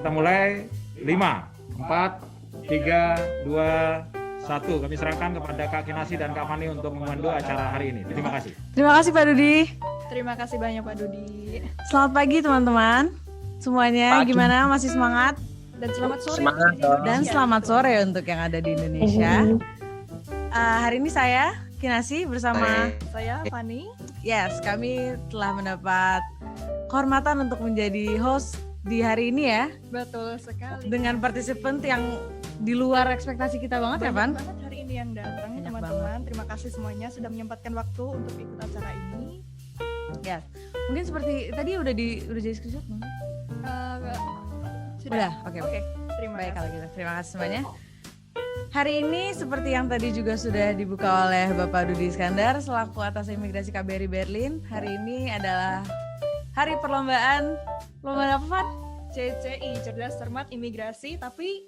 kita mulai. 5, 4, 3, 2, 1. Kami serahkan kepada Kak Kinasi dan Kak Fani untuk memandu acara hari ini. Terima kasih. Terima kasih Pak Dudi. Terima kasih banyak Pak Dudi. Selamat pagi teman-teman semuanya. Pagi. Gimana, masih semangat? Dan selamat sore. Semangat untuk dong. Dan Indonesia. selamat sore untuk yang ada di Indonesia. Hari ini saya Kinasi bersama Saya Fani. kami telah mendapat kehormatan untuk menjadi host di hari ini ya, Betul sekali. dengan partisipan yang di luar ekspektasi kita banget ya, Pan? Banyak banget hari ini yang datang Banyak teman-teman. Terima kasih semuanya sudah menyempatkan waktu untuk ikut acara ini. Ya, mungkin seperti tadi udah jadi screenshot belum? Sudah. Udah, oke. Oke. Terima Baik kasih. kalau gitu, terima kasih semuanya. Hari ini seperti yang tadi juga sudah dibuka oleh Bapak Dudi Iskandar selaku atas imigrasi KBRI Berlin. Hari ini adalah hari perlombaan apa, Pak? CCI, Cerdas Cermat Imigrasi, tapi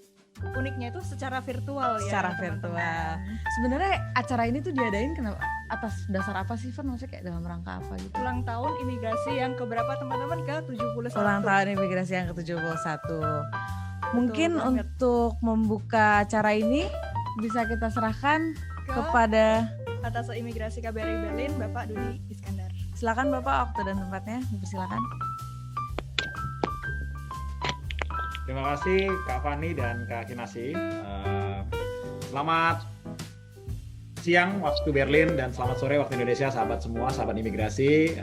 uniknya itu secara virtual ya. Secara teman-teman. virtual. Sebenarnya acara ini tuh diadain kenapa? Atas dasar apa sih, Van? Maksudnya kayak dalam rangka apa gitu? Ulang tahun imigrasi yang keberapa teman-teman? Ke-71. Ulang tahun imigrasi yang ke-71. Mungkin banget. untuk membuka acara ini bisa kita serahkan kepada, atas imigrasi KBRI Berlin, Bapak Dudi Iskandar. silakan Bapak, waktu dan tempatnya dipersilakan. Terima kasih Kak Fani dan Kak Kinasi. Selamat siang waktu Berlin dan selamat sore waktu Indonesia, sahabat semua, sahabat imigrasi.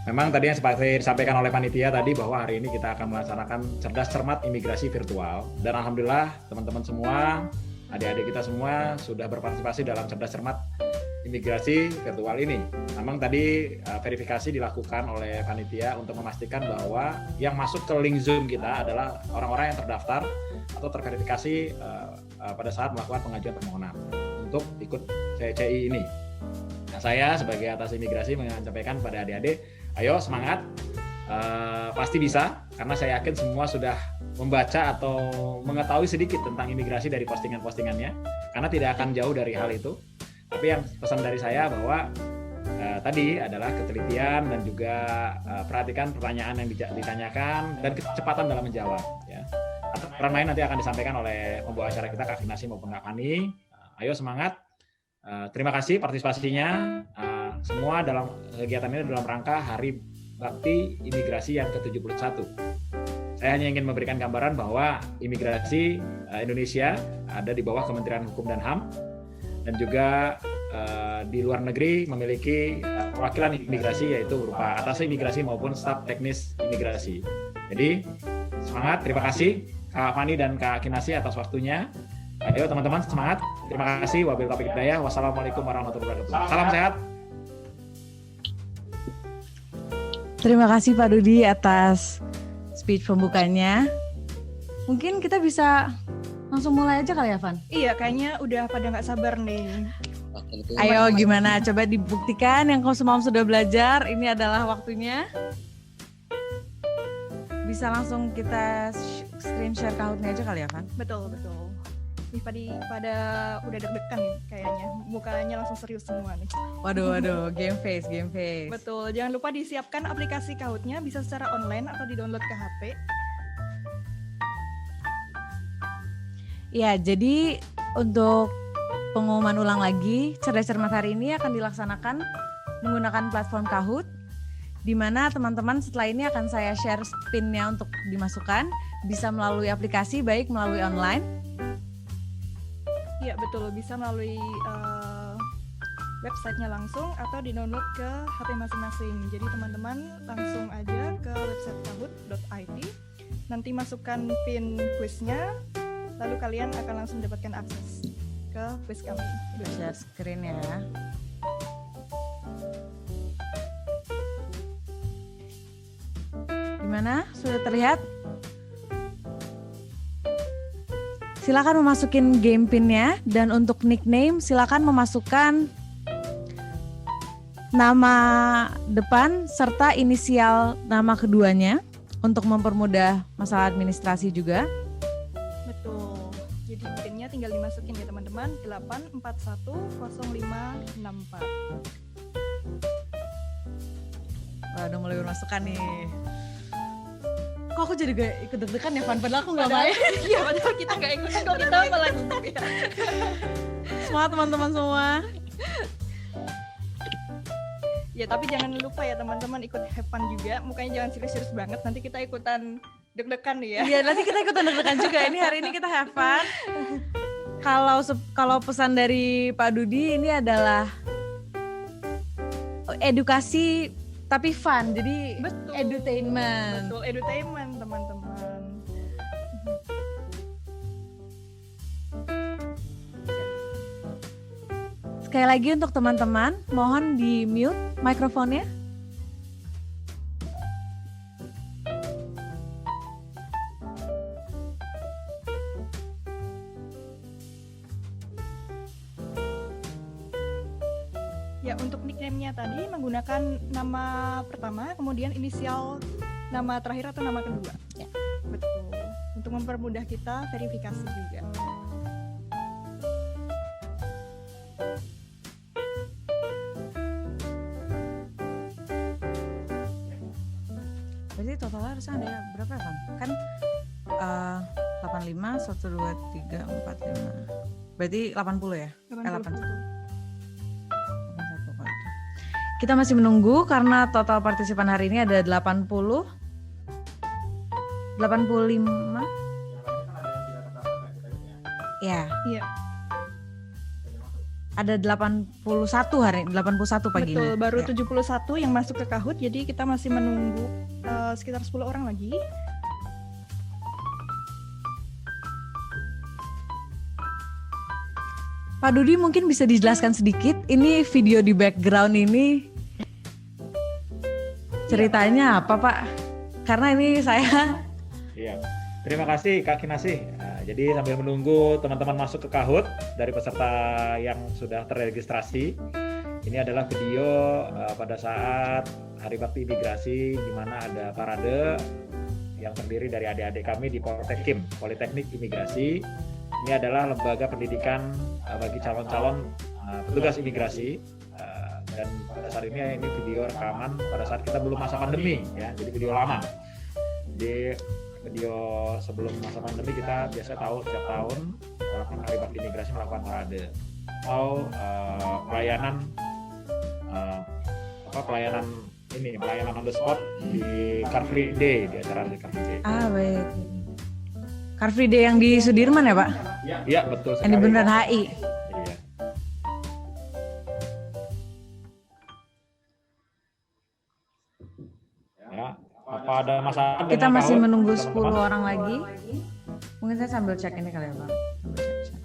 Memang tadi yang seperti disampaikan oleh panitia tadi bahwa hari ini kita akan melaksanakan cerdas cermat imigrasi virtual, dan alhamdulillah teman-teman semua, adik-adik kita semua sudah berpartisipasi dalam cerdas cermat imigrasi virtual ini. Memang tadi verifikasi dilakukan oleh panitia untuk memastikan bahwa yang masuk ke link Zoom kita adalah orang-orang yang terdaftar atau terverifikasi pada saat melakukan pengajuan permohonan untuk ikut CCI ini. Nah, saya sebagai atas imigrasi menyampaikan pada adik-adik, ayo semangat, pasti bisa, karena saya yakin semua sudah membaca atau mengetahui sedikit tentang imigrasi dari postingan-postingannya, karena tidak akan jauh dari hal itu. Tapi yang pesan dari saya bahwa tadi adalah ketelitian dan juga perhatikan pertanyaan yang ditanyakan dan kecepatan dalam menjawab. Ya. Aturan main nanti akan disampaikan oleh pembawa acara kita, Kak Kinasi maupun Kak Fani. Ayo semangat. Terima kasih partisipasinya. Semua dalam kegiatan ini dalam rangka Hari Bakti Imigrasi yang ke-71. Saya hanya ingin memberikan gambaran bahwa imigrasi Indonesia ada di bawah Kementerian Hukum dan HAM, dan juga di luar negeri memiliki perwakilan imigrasi, yaitu berupa atas imigrasi maupun staf teknis imigrasi. Jadi semangat, terima kasih Kak Fani dan Kak Kinasi atas waktunya. Ayo teman-teman semangat, terima kasih. Wabillahi taufiq wal hidayah. Wassalamualaikum warahmatullahi wabarakatuh. Salam sehat. Terima kasih Pak Dudi atas speech pembukanya. Mungkin kita bisa langsung mulai aja kali ya, Van? Iya, kayaknya udah pada nggak sabar nih. Ayo gimana? Coba dibuktikan yang semua sudah belajar. Ini adalah waktunya. Bisa langsung kita screen share Kahoot-nya aja kali ya, Van? Betul, betul. Nih pada udah deg-degan nih kayaknya. Mukanya langsung serius semua nih. Waduh, game face. Betul, jangan lupa disiapkan aplikasi Kahoot-nya, bisa secara online atau di-download ke HP. Ya, jadi untuk pengumuman ulang lagi, Cerdas Cermat hari ini akan dilaksanakan menggunakan platform Kahoot, di mana teman-teman setelah ini akan saya share spin-nya untuk dimasukkan, bisa melalui aplikasi, baik melalui online. Iya, betul, bisa melalui websitenya langsung atau di-download ke HP masing-masing. Jadi teman-teman langsung aja ke website kahoot.id, nanti masukkan pin kuisnya, lalu kalian akan langsung mendapatkan akses ke kuis kami. Share screen ya. Gimana? Sudah terlihat? Silakan memasukin game pinnya, dan untuk nickname silakan memasukkan nama depan serta inisial nama keduanya untuk mempermudah masalah administrasi juga. Betul. Jadi pinnya tinggal dimasukin ya teman-teman, 8410564. Wah, udah mulai bermasukan nih. Kok aku jadi gak ikut deg-degan ya, Van? Padahal aku gak main. Iya, padahal kita nggak ikutan, kok kita malah ngikut ya. Semangat teman-teman semua. Ya, tapi jangan lupa ya teman-teman ikut have fun juga. Mukanya jangan serius-serius banget, nanti kita ikutan deg-degan nih ya. Iya, nanti kita ikutan deg-degan juga. Ini hari ini kita have fun. Kalau pesan dari Pak Dudi ini adalah edukasi tapi fun, jadi Betul. edutainment. Betul, edutainment teman-teman. Sekali lagi untuk teman-teman, mohon di mute mikrofonnya. Ya, untuk nickname-nya tadi menggunakan nama pertama, kemudian inisial nama terakhir atau nama kedua. Ya. Betul. Untuk mempermudah kita verifikasi juga. Berarti totalnya harusnya ada berapa kan? Kan 85, 1, 2, 3, 4, 5. Berarti 80 ya? 80. Kita masih menunggu karena total partisipan hari ini ada 85. Ya. Iya. Ada 81 hari, 81 pagi ini. Betul, baru Ya. 71 yang masuk ke Kahoot, jadi kita masih menunggu sekitar 10 orang lagi. Pak Dudi mungkin bisa dijelaskan sedikit, ini video di background ini ceritanya apa Pak? Karena ini saya... Iya, terima kasih Kak Kinasih. Nah, jadi sambil menunggu teman-teman masuk ke Kahoot dari peserta yang sudah terregistrasi, ini adalah video pada saat Hari Bakti Imigrasi di mana ada parade yang terdiri dari adik-adik kami di Poltekim, Politeknik Imigrasi. Ini adalah lembaga pendidikan bagi calon-calon petugas imigrasi. Dan pada saat ini video rekaman pada saat kita belum masa pandemi ya, jadi video lama. Di video sebelum masa pandemi kita biasa tahu setiap tahun Hari Bakti Imigrasi melakukan parade atau pelayanan on the spot di Car Free Day, di acara di Car Free Day. Ah baik. Car Free Day yang di Sudirman ya Pak? Iya betul sekali. Yang di Bundaran HI. Iya. Ya, apa ada masalah? Kita dengan masih Kahoot, menunggu teman-teman? 10 orang lagi. Mungkin saya sambil cek ini kali ya Bang. Sambil cek.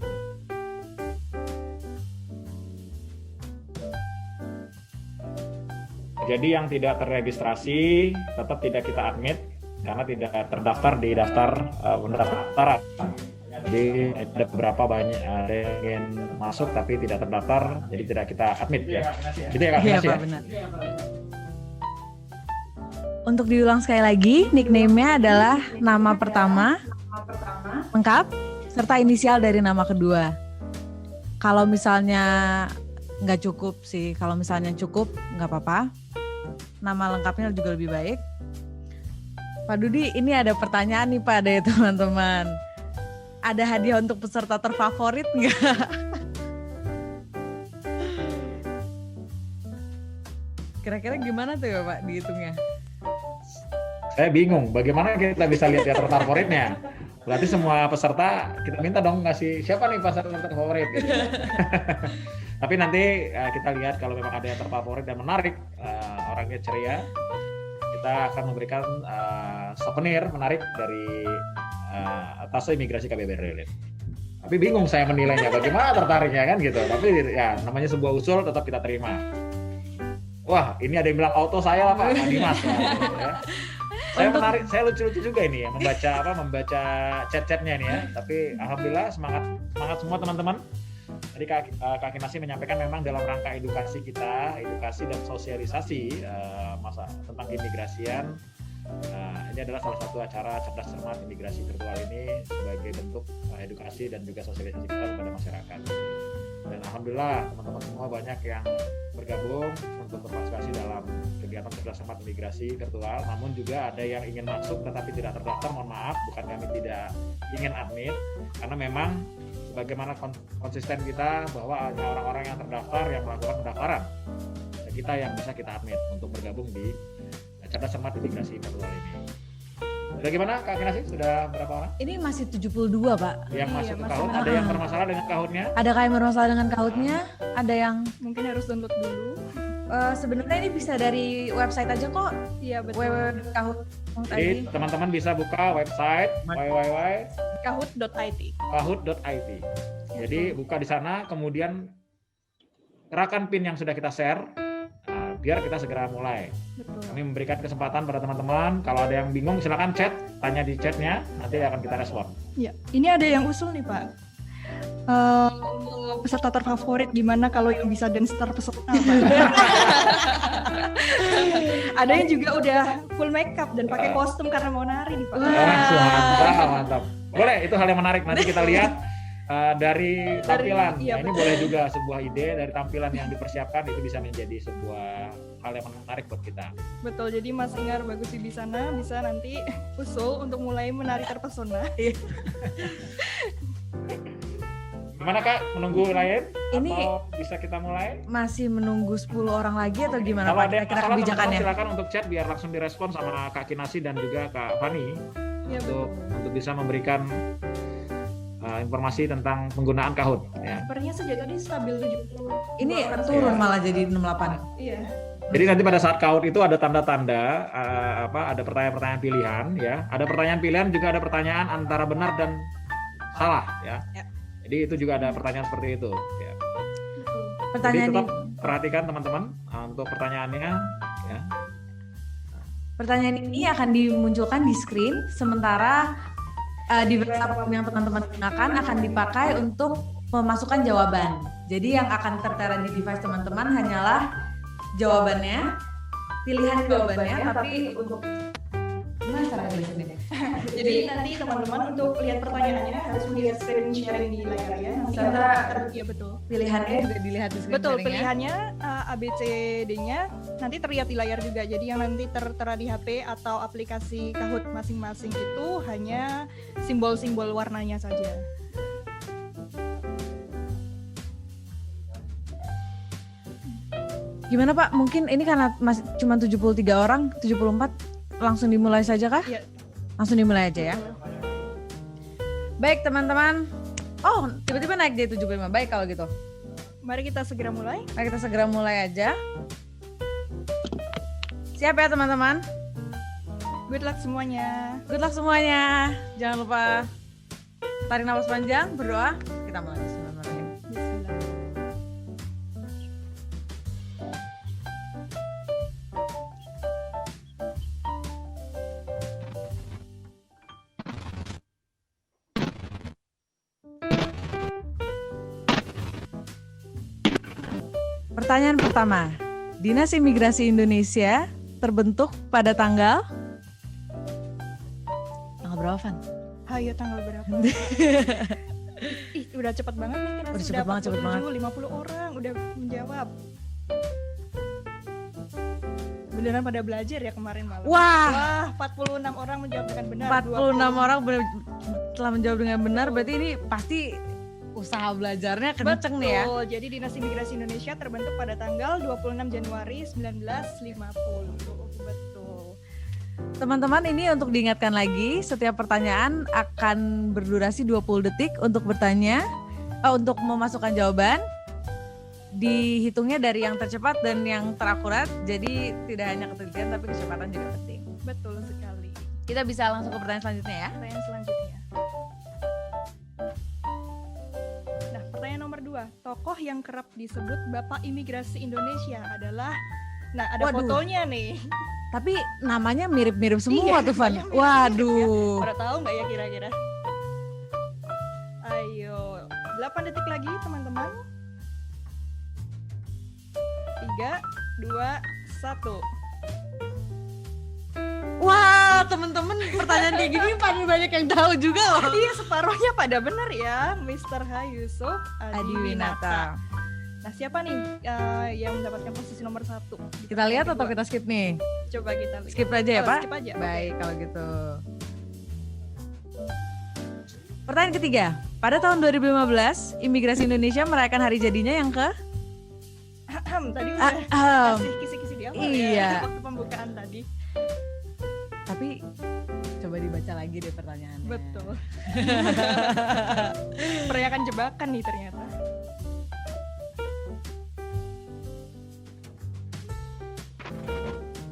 Jadi yang tidak terregistrasi tetap tidak kita admit karena tidak terdaftar di daftar pendaftaran. Jadi ada beberapa banyak ada yang ingin masuk tapi tidak terdaftar, jadi tidak kita admit ya. Gitu ya Kak Iya Kinasih Pak ya? benar. Untuk diulang sekali lagi, nickname-nya adalah nama pertama, lengkap, serta inisial dari nama kedua. Kalau misalnya nggak cukup sih, kalau misalnya cukup nggak apa-apa. Nama lengkapnya juga lebih baik. Pak Dudi, ini ada pertanyaan nih Pak dari teman-teman. Ada hadiah untuk peserta terfavorit nggak? Kira-kira gimana tuh ya Pak dihitungnya? Saya bingung bagaimana kita bisa lihat ya terfavoritnya. Berarti semua peserta kita minta dong ngasih siapa nih peserta terfavorit gitu. Tapi nanti kita lihat kalau memang ada yang terfavorit dan menarik, orangnya ceria, kita akan memberikan souvenir menarik dari Tase Imigrasi KBB Berlin. Tapi bingung saya menilainya bagaimana tertariknya kan gitu. Tapi ya namanya sebuah usul tetap kita terima. Wah, ini ada yang bilang auto saya lah Pak, Dimas. Ya. Saya menarik, saya lucu-lucu juga ini ya membaca chat-chatnya ini ya. Tapi alhamdulillah semangat semua teman-teman. Tadi Kak Kinasih menyampaikan memang dalam rangka edukasi kita, edukasi dan sosialisasi masa tentang keimigrasian, Nah, ini adalah salah satu acara cerdas cermat imigrasi virtual ini sebagai bentuk edukasi dan juga sosialisasi kita kepada masyarakat. Dan alhamdulillah teman-teman semua banyak yang bergabung untuk berpartisipasi dalam kegiatan cerdas cermat imigrasi virtual. Namun juga ada yang ingin masuk tetapi tidak terdaftar. Mohon maaf, bukan kami tidak ingin admit, karena memang sebagaimana konsisten kita bahwa hanya orang-orang yang terdaftar yang melakukan pendaftaran kita yang bisa kita admit untuk bergabung di cerdas cermat imigrasi virtual ini. Bagaimana Kak Kinasi? Sudah berapa orang? Ini masih 72, Pak. Yang masuk ke masih Kahoot, ada yang bermasalah dengan Kahootnya? Ada yang bermasalah dengan Kahootnya, ada yang Mungkin harus download dulu. sebenarnya ini bisa dari website aja kok, Iya betul. www.kahoot.id. Jadi teman-teman bisa buka website Kahoot.it. www.kahoot.it. Jadi buka di sana, kemudian gerakan pin yang sudah kita share, biar kita segera mulai. Betul. Kami memberikan kesempatan pada teman-teman, kalau ada yang bingung silakan chat, tanya di chatnya, nanti akan kita respon. Ya, ini ada yang usul nih Pak. Untuk peserta terfavorit gimana kalau yang bisa dance terpesona Pak? Ada yang juga udah full makeup dan pakai kostum karena mau nari nih Pak. Mantap. Boleh, itu hal yang menarik. Nanti kita lihat dari tampilan. Iya, Nah, ini boleh juga sebuah ide dari tampilan yang dipersiapkan, itu bisa menjadi sebuah hal yang menarik buat kita. Betul, jadi Mas Ingar bagus di sana bisa nanti usul untuk mulai menari terpesona. Gimana Kak, menunggu lain? Ini Atau bisa kita mulai? masih menunggu 10 orang lagi atau gimana Kalau Pak ada yang kira-kira masalah, teman-teman kebijakannya? silakan untuk chat biar langsung direspon sama Kak Kinasi dan juga Kak Fani Ya, untuk bisa memberikan informasi tentang penggunaan Kahoot. Ya. Sepertinya sejak tadi stabil 70. Ini turun malah jadi 68. Iya. Jadi nanti pada saat Kahoot itu ada tanda-tanda, ada pertanyaan-pertanyaan pilihan, ya. Ada pertanyaan pilihan, juga ada pertanyaan antara benar dan salah, ya. Ya. Jadi itu juga ada pertanyaan seperti itu. Ya. Pertanyaan Jadi tetap ini, perhatikan teman-teman untuk pertanyaannya, ya. pertanyaan ini akan dimunculkan di screen, sementara di WhatsApp yang teman-teman gunakan akan dipakai untuk memasukkan jawaban. Jadi yang akan tertera di device teman-teman hanyalah jawabannya, pilihan jawabannya, tapi untuk gimana cara jelasinnya? Jadi nanti teman-teman untuk lihat pertanyaannya harus melihat screen sharing di layarnya. Serta Iya betul. pilihannya juga dilihat di screen Betul, sharingnya. pilihannya ABCD-nya nanti terlihat di layar juga. Jadi yang nanti tertera di HP atau aplikasi Kahoot masing-masing itu hanya simbol-simbol warnanya saja. Gimana Pak? Mungkin ini karena masih cuma 73 orang, 74, langsung dimulai saja kah? Iya. Langsung dimulai aja ya. Baik teman-teman. Oh, tiba-tiba naik jadi 75. Baik kalau gitu. Mari kita segera mulai. Mari kita segera mulai aja. Siap ya teman-teman? Good luck semuanya. Good luck semuanya. Jangan lupa tarik nafas panjang, berdoa. Kita mulai. Bismillahirrahmanirrahim. Bismillah. Pertanyaan pertama. Dinas Imigrasi Indonesia terbentuk pada tanggal berapa, Van? Hayo tanggal berapa? Ih, udah cepet banget nih kita Udah sudah cepet banget. 50 orang udah menjawab. Beneran pada belajar ya kemarin malam. Wah, Wah, 46 orang menjawab dengan benar. 46 orang telah menjawab dengan benar. Berarti ini pasti usaha belajarnya kenceng nih ya. Betul. Jadi Dinas Imigrasi Indonesia terbentuk pada tanggal 26 Januari 1950. Betul. Teman-teman, ini untuk diingatkan lagi, setiap pertanyaan akan berdurasi 20 detik untuk bertanya, untuk memasukkan jawaban. Dihitungnya dari yang tercepat dan yang terakurat, jadi tidak hanya ketelitian tapi kecepatan juga penting. Betul sekali. Kita bisa langsung ke pertanyaan selanjutnya ya. Pertanyaan selanjutnya. Nah, pertanyaan nomor 2. Tokoh yang kerap disebut Bapak Imigrasi Indonesia adalah, nah ada Waduh. fotonya nih. Tapi namanya mirip-mirip semua Iya, tuh, Van. namanya mirip-mirip Waduh. Pada tahu nggak ya kira-kira? Ayo, 8 detik lagi teman-teman. 3, 2, 1. Wah, Wah, temen-temen pertanyaan kayak gini pada banyak yang tahu juga loh. Iya, separuhnya pada benar ya, Mr. Yusuf Adiwinata. Adiwinata. Nah, siapa nih yang mendapatkan posisi nomor 1? Kita lihat atau kita skip nih? Coba kita lihat. Skip aja ya, Pak? Skip aja. Baik, kalau gitu. Pertanyaan ketiga. Pada tahun 2015, Imigrasi Indonesia merayakan hari jadinya yang ke? Tadi udah kasih kisi-kisi di awal Iya. ya, waktu pembukaan tadi. Tapi coba dibaca lagi deh pertanyaannya. Betul. Perayaan jebakan nih ternyata.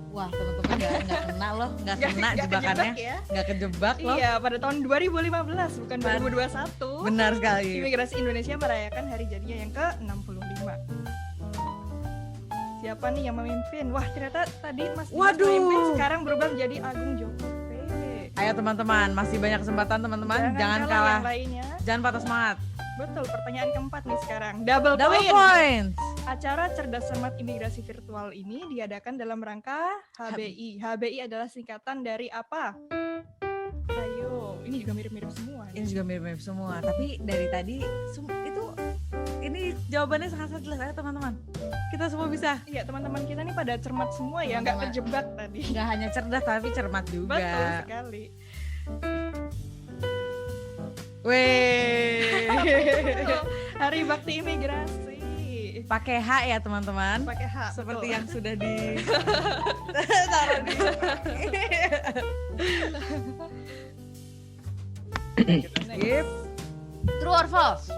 Wah, teman-teman nggak kena loh, nggak kena Nggak jebakannya, kejebak ya. nggak kejebak loh. Iya, pada tahun 2015 bukan 2021. Benar sekali. Imigrasi Indonesia merayakan hari jadinya yang ke-65. Siapa nih yang memimpin? Wah, ternyata tadi Mas Dimas Waduh. memimpin, sekarang berubah menjadi Agung Joko. Ayo teman-teman, masih banyak kesempatan teman-teman, jangan kalah, yang lainnya. jangan patah semangat. Betul, pertanyaan keempat nih sekarang. Double Double point. point. Acara Cerdas Cermat Imigrasi Virtual ini diadakan dalam rangka HBI. HBI adalah singkatan dari apa? Ayo, ini juga mirip-mirip semua. Ini juga mirip-mirip semua, tapi dari tadi itu ini jawabannya sangat jelas ya teman-teman. Kita semua bisa. Iya, teman-teman kita nih pada cermat semua ya, nggak Teman-teman. terjebak tadi. Nggak hanya cerdas tapi cermat juga. Betul sekali. Weh. Hari Bakti Imigrasi. Pakai H ya teman-teman. Pakai H. Seperti betul. yang sudah di taruh di. Skip. True or false?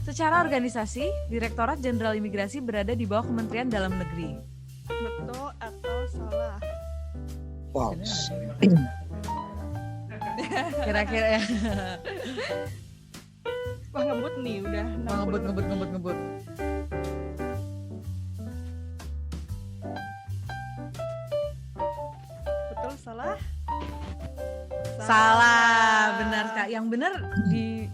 Secara organisasi, Direktorat Jenderal Imigrasi berada di bawah Kementerian Dalam Negeri. Betul atau salah? False. Kira-kira ya. Wah, ngebut nih udah 60. Ngebut. Betul, salah? Salah, benar Kak. Yang benar di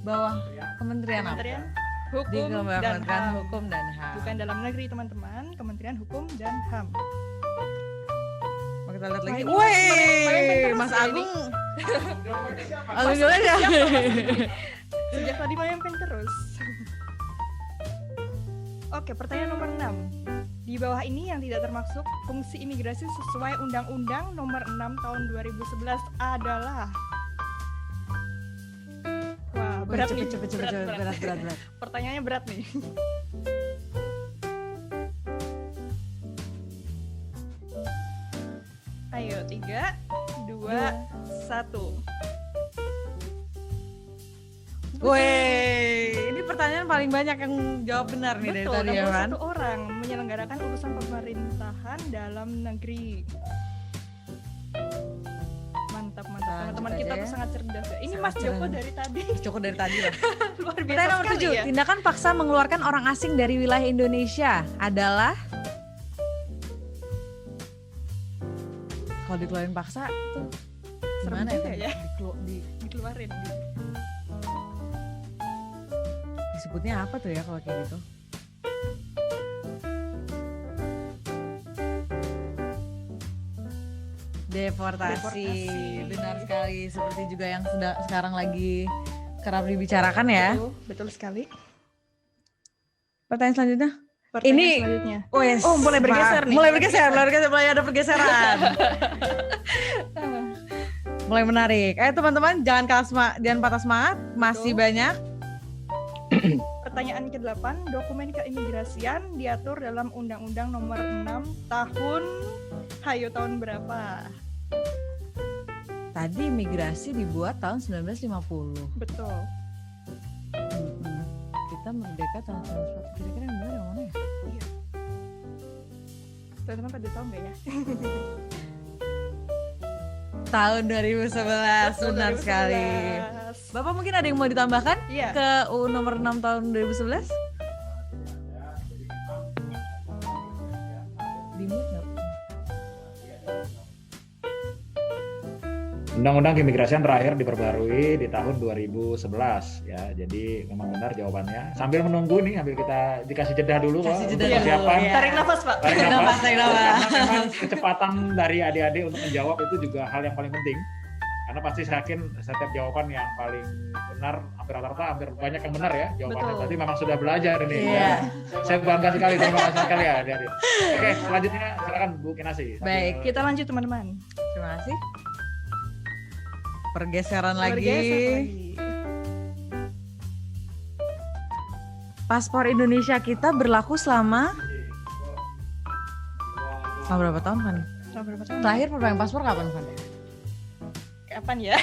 bawah Kementerian apa? Kementerian Di Hukum bawah dan Kementerian HAM. Hukum dan HAM. Bukan dalam negeri, teman-teman. Kementerian Hukum dan HAM. Mau kita lihat lagi. Wah, ini Wih, Mas Mas terus ya Agung. Agung juga ya. Sejak tadi memimpin terus. Oke, pertanyaan nomor 6. Di bawah ini yang tidak termasuk fungsi imigrasi sesuai Undang-Undang Nomor 6 Tahun 2011 adalah. Wah, berat nih. Cepet. Berat. Pertanyaannya berat nih. Ayo, 3, 2, 1. Wih, ini pertanyaan paling banyak yang jawab benar nih dari Betul, tadi ya kan? 61 orang menyelenggarakan urusan pemerintahan dalam negeri. Mantap. Nah, Teman-teman lanjut kita aja tuh ya. sangat cerdas ya. Ini Sangat Mas Joko cerdas. dari tadi Cukup dari tadi lah. luar biasa Pertanyaan nomor sekali 7, ya. tindakan paksa mengeluarkan orang asing dari wilayah Indonesia adalah. Kalau dikeluarin paksa tuh Serem gimana juga ya. Dikeluarin. disebutnya apa tuh ya kalau kayak gitu? Deportasi. Benar sekali, seperti juga yang sudah sekarang lagi kerap dibicarakan ya. Betul sekali. Pertanyaan selanjutnya. Pertanyaan Ini- selanjutnya. Yes, Oh, mulai bergeser nih. Mulai ada pergeseran. Mulai menarik. Teman-teman jangan patah semangat, masih Betul. banyak. Pertanyaan ke-8, dokumen keimigrasian diatur dalam Undang-Undang Nomor 6 tahun tahun berapa? Tadi migrasi dibuat tahun 1950. Betul. Kita merdeka tahun 1940. Kira-kira yang benar yang mana ya? Teman-teman pada tahu nggak ya? Tahun 2011, Betul, benar 2011. sekali. Bapak mungkin ada yang mau ditambahkan Iya. ke UU nomor 6 tahun 2011? Di mute nggak? Undang-Undang Keimigrasian terakhir diperbarui di tahun 2011 ya. Jadi memang benar jawabannya. Sambil menunggu nih, sambil kita dikasih jeda dulu Kasih Pak, jeda untuk dulu, persiapan. ya. Tarik nafas, Pak. Tarik Tarik nafas. nafas, tarik nafas. Karena memang kecepatan dari adik-adik untuk menjawab itu juga hal yang paling penting. Karena pasti saya yakin setiap jawaban yang paling benar, hampir rata-rata hampir banyak yang benar ya jawabannya. Betul. Berarti memang sudah belajar ini. Iya. Ya. Saya bangga sekali, terima kasih sekali ya adik-adik. Oke, selanjutnya silakan Bu Kinasi. Baik, Kita lanjut teman-teman. Terima kasih. Pergeseran lagi. Bergeser lagi. Paspor Indonesia kita berlaku selama berapa tahun, Van? Selama berapa tahun? Terakhir perpanjangan paspor kapan, Van? Kapan ya?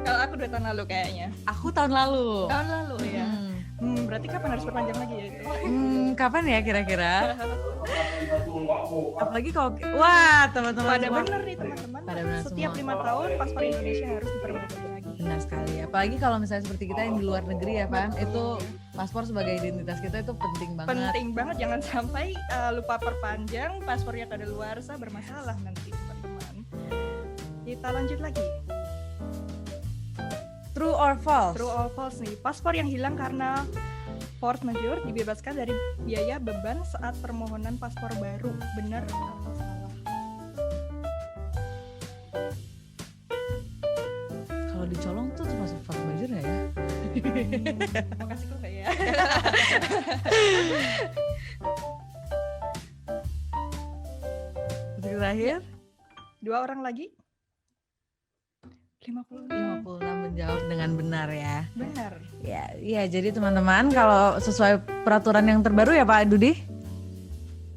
Kalau aku 2 tahun lalu kayaknya. Aku tahun lalu. Tahun lalu ya. Berarti kapan harus perpanjang lagi ya itu? Kapan ya kira-kira? Apalagi kalau wah teman-teman Pada semua. bener nih teman-teman. Pada benar Setiap semua. 5 tahun paspor Indonesia harus diperpanjang lagi. Benar sekali. Apalagi kalau misalnya seperti kita yang di luar negeri ya, Van, itu paspor sebagai identitas kita itu penting banget. Penting banget, jangan sampai lupa perpanjang, paspornya kadaluarsa bermasalah nanti teman-teman. Kita lanjut lagi. True or false? True or false nih, paspor yang hilang karena force majeure dibebaskan dari biaya beban saat permohonan paspor baru. Benar atau salah? Kalau dicolong tuh termasuk force majeure nggak ya? Mau kasih clue nggak ya? Detik terakhir 2 orang lagi? 50. 56 menjawab dengan benar ya. Benar. Ya, jadi teman-teman kalau sesuai peraturan yang terbaru ya Pak Dudi,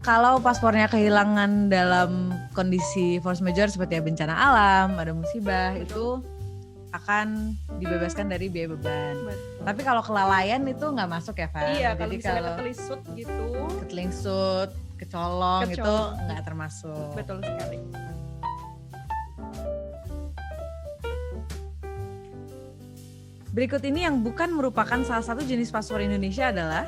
kalau paspornya kehilangan dalam kondisi force majeure seperti bencana alam, ada musibah, itu akan dibebaskan dari biaya beban. Betul. Tapi kalau kelalaian itu nggak masuk ya Pak. Iya, kalau Jadi misalnya kalau ketelisut gitu, ketelingsut, kecolong itu Kecolong. nggak termasuk. betul sekali. Berikut ini yang bukan merupakan salah satu jenis paspor Indonesia adalah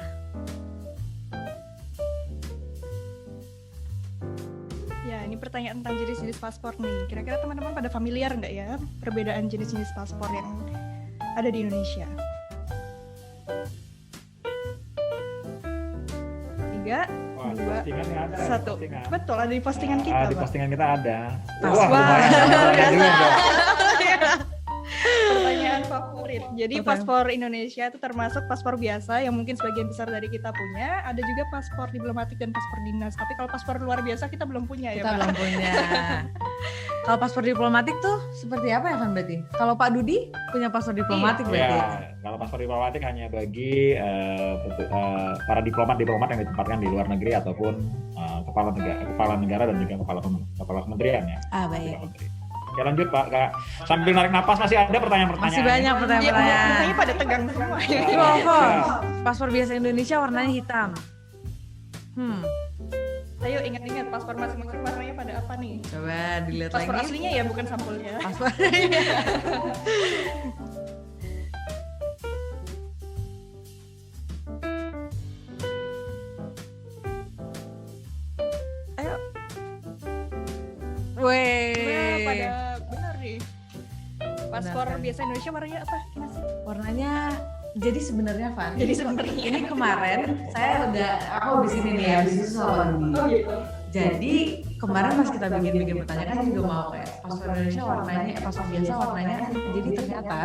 Ya, ini pertanyaan tentang jenis-jenis paspor nih. Kira-kira teman-teman pada familiar nggak ya perbedaan jenis-jenis paspor yang ada di Indonesia? 3, Wah, di 2, postingannya ada. 1. Postingan. Betul, ada di postingan kita, Di Pak. postingan kita ada. Pas- Wah, Wah, lumayan juga. Pertanyaan favorit. Jadi Oke. paspor Indonesia itu termasuk paspor biasa yang mungkin sebagian besar dari kita punya. Ada juga paspor diplomatik dan paspor dinas. Tapi kalau paspor luar biasa kita belum punya ya, kita Pak. belum punya. Kalau paspor diplomatik tuh seperti apa ya Van berarti? Kalau Pak Dudi punya paspor diplomatik berarti? Ya, kalau paspor diplomatik hanya bagi para diplomat yang ditempatkan di luar negeri ataupun kepala negara dan juga kepala kementerian ya. Ah baik. Menteri. Ya lanjut Pak, Kak. Sambil narik napas masih ada pertanyaan-pertanyaan. Masih banyak Iya, pertanyaan. mukanya pada tegang semua. True or false? Paspor biasa Indonesia warnanya hitam. Ayo ingat-ingat paspor masing-masing warnanya pada apa nih? Coba dilihat Paspor lagi. aslinya ya, bukan sampulnya. Paspor. Ayo. Wah, Weh. pada benar nih. Paspor Benar, kan? biasa Indonesia warnanya apa? Kinasi? Warnanya jadi sebenarnya Van. Jadi sebenarnya. ini kemarin aku habis ini nih habis itu sama Dudi. Oh gitu. Jadi kemarin pas kita bikin pertanyaan kan juga mau kayak paspor Indonesia warnanya paspor biasa warnanya jadi ternyata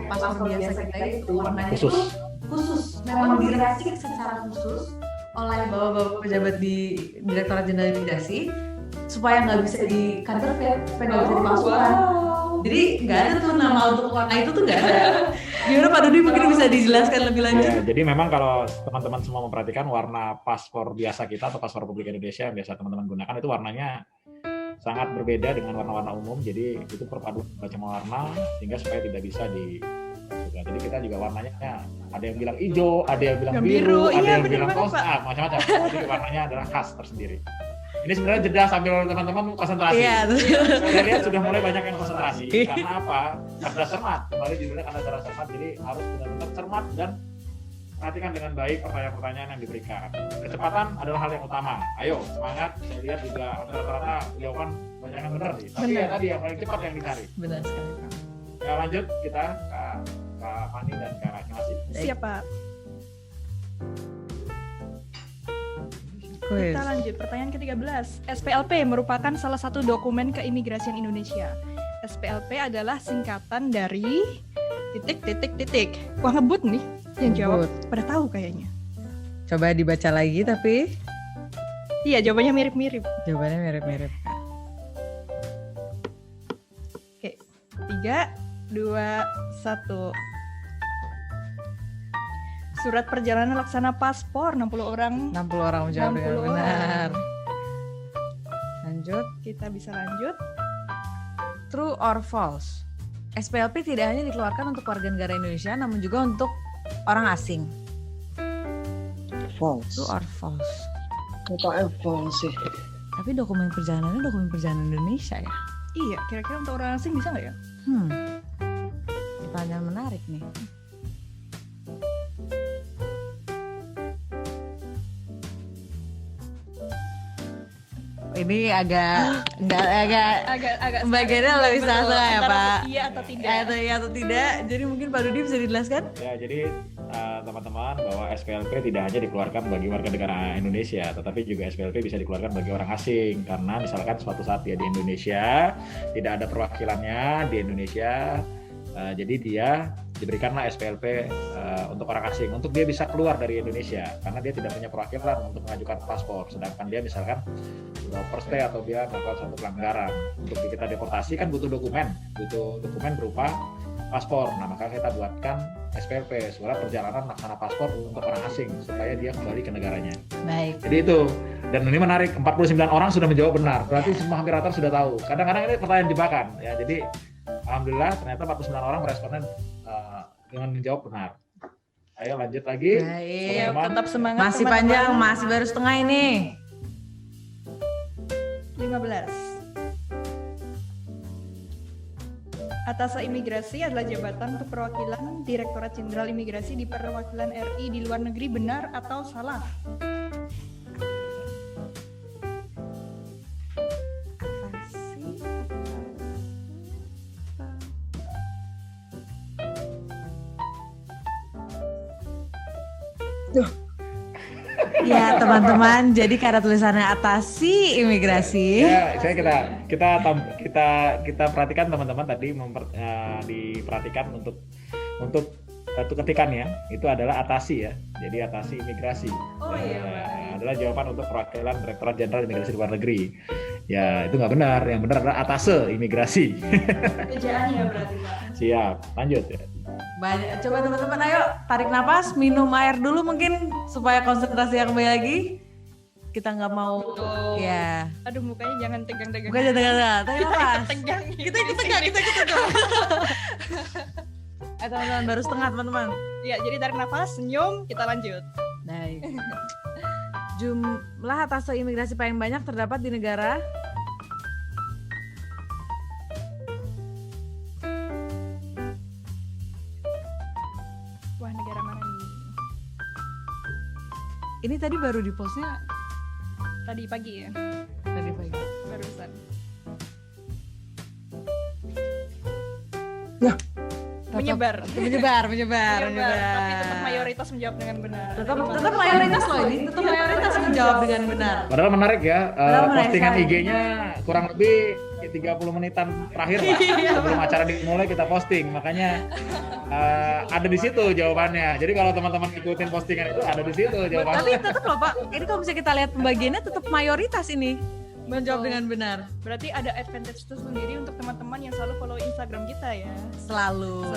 paspor biasa kita itu warnanya Khusus. itu khusus memang diracik secara khusus oleh bapak-bapak pejabat di Direktorat Jenderal Imigrasi supaya nggak bisa di kantor supaya nggak bisa dipalsukan. Jadi nggak ada tuh nama untuk warna itu tuh nggak ada. Gimana Pak Dudi mungkin bisa dijelaskan lebih lanjut? Ya, jadi memang kalau teman-teman semua memperhatikan warna paspor biasa kita atau paspor Republik Indonesia yang biasa teman-teman gunakan itu warnanya sangat berbeda dengan warna-warna umum. Jadi itu perpaduan macam warna sehingga supaya tidak bisa jadi kita juga warnanya ada yang bilang hijau, ada yang bilang biru, ada Iya, yang bener bilang banget, Pak. macam-macam. Jadi warnanya adalah khas tersendiri. Ini sebenarnya jeda sambil teman-teman konsentrasi. Iya. Saya lihat sudah mulai banyak yang konsentrasi. Karena apa? Karena cermat. Kemarin judulnya karena cermat. Jadi harus benar-benar cermat dan perhatikan dengan baik pertanyaan-pertanyaan yang diberikan. Kecepatan adalah hal yang utama. Ayo, semangat. Saya lihat juga rata-rata beliau kan banyak yang benar nih. Tapi ya tadi yang paling cepat yang dicari. Benar sekali Pak. Ya lanjut kita Kak Fani dan Kak Kinasi. Siap Pak. Quiz. Kita lanjut pertanyaan ke-13. SPLP merupakan salah satu dokumen keimigrasian Indonesia. SPLP adalah singkatan dari titik. Wah, ngebut nih yang jawab. Ngebut. Pada tahu kayaknya. Coba dibaca lagi tapi Iya, jawabannya mirip-mirip. jawabannya mirip-mirip. Oke. 3, 2, 1. Surat perjalanan laksana paspor 60 orang. 60 orang menjawab dengan 60 benar. orang. Lanjut. Kita bisa lanjut. True or false? SPLP tidak hanya dikeluarkan untuk warga negara Indonesia, namun juga untuk orang asing. False. True or false? Kayaknya false sih. Tapi dokumen perjalanannya dokumen perjalanan Indonesia ya? Iya, kira-kira untuk orang asing bisa nggak ya? Pertanyaan menarik nih. Ini agak Agak bagiannya lebih betul, setengah ya antara Pak. Iya atau tidak? Atau iya atau tidak. Jadi mungkin Pak Dudi bisa dijelaskan? Ya, jadi teman-teman bahwa SPLP tidak hanya dikeluarkan bagi warga negara Indonesia, tetapi juga SPLP bisa dikeluarkan bagi orang asing. Karena misalkan suatu saat dia di Indonesia, tidak ada perwakilannya di Indonesia, jadi dia diberikanlah SPLP untuk orang asing, untuk dia bisa keluar dari Indonesia, karena dia tidak punya perwakilan untuk mengajukan paspor. Sedangkan dia misalkan overstay atau dia melakukan suatu pelanggaran, untuk kita deportasi kan butuh dokumen berupa paspor. Nah, maka kita buatkan SPLP, surat perjalanan laksana paspor untuk orang asing, supaya dia kembali ke negaranya. Baik. Jadi itu, dan ini menarik, 49 orang sudah menjawab benar, berarti semua hampir rata sudah tahu. Kadang-kadang ini pertanyaan jebakan, ya. Jadi alhamdulillah ternyata 49 orang meresponden dengan menjawab benar. Ayo lanjut lagi. Baik. Teman-teman. Tetap semangat. Masih teman-teman. panjang, masih baru setengah ini. 15. Atase Imigrasi adalah jabatan untuk perwakilan Direktorat Jenderal Imigrasi di perwakilan RI di luar negeri, benar atau salah? Ya teman-teman, jadi karena tulisannya Atasi Imigrasi. Ya, saya kita perhatikan teman-teman tadi diperhatikan untuk satu ketikannya itu adalah atasi ya. Jadi atasi imigrasi. Oh iya, Pak. Adalah jawaban untuk perwakilan Direktorat Jenderal Imigrasi Luar Negeri. Ya, itu nggak benar. Yang benar adalah atase imigrasi. Ejaannya berarti, Pak. Siap, lanjut ya. Banyak. Coba teman-teman ayo tarik napas, minum air dulu mungkin supaya konsentrasi yang kembali lagi. Kita nggak mau Betul. ya. Aduh, mukanya jangan tegang-tegang. Bukan jangan tarik napas. Tegang. Kita tegang. Teman-teman baru setengah teman-teman. Ya, jadi tarik nafas, senyum, kita lanjut. Baik. Jumlah atase imigrasi paling banyak terdapat di negara Wah, negara mana nih? ini tadi baru di postnya Tadi pagi ya, tadi pagi. barusan. Menyebar. Menyebar. Tapi tetap Tetap mayoritas menjawab dengan benar. tetap mayoritas loh ini. Tetap mayoritas menjawab dengan benar. Padahal menarik ya, Padahal menarik postingan sekali. IG-nya kurang lebih 30 menitan terakhir lah. Sebelum acara dimulai kita posting, makanya ada di situ jawabannya. Jadi kalau teman-teman ikutin postingan itu ada di situ Tapi jawabannya. tetap loh Pak, ini kalau misalnya kita lihat pembagiannya tetap mayoritas ini menjawab dengan benar. Berarti ada advantage tersendiri untuk teman-teman yang selalu follow Instagram kita ya. Selalu.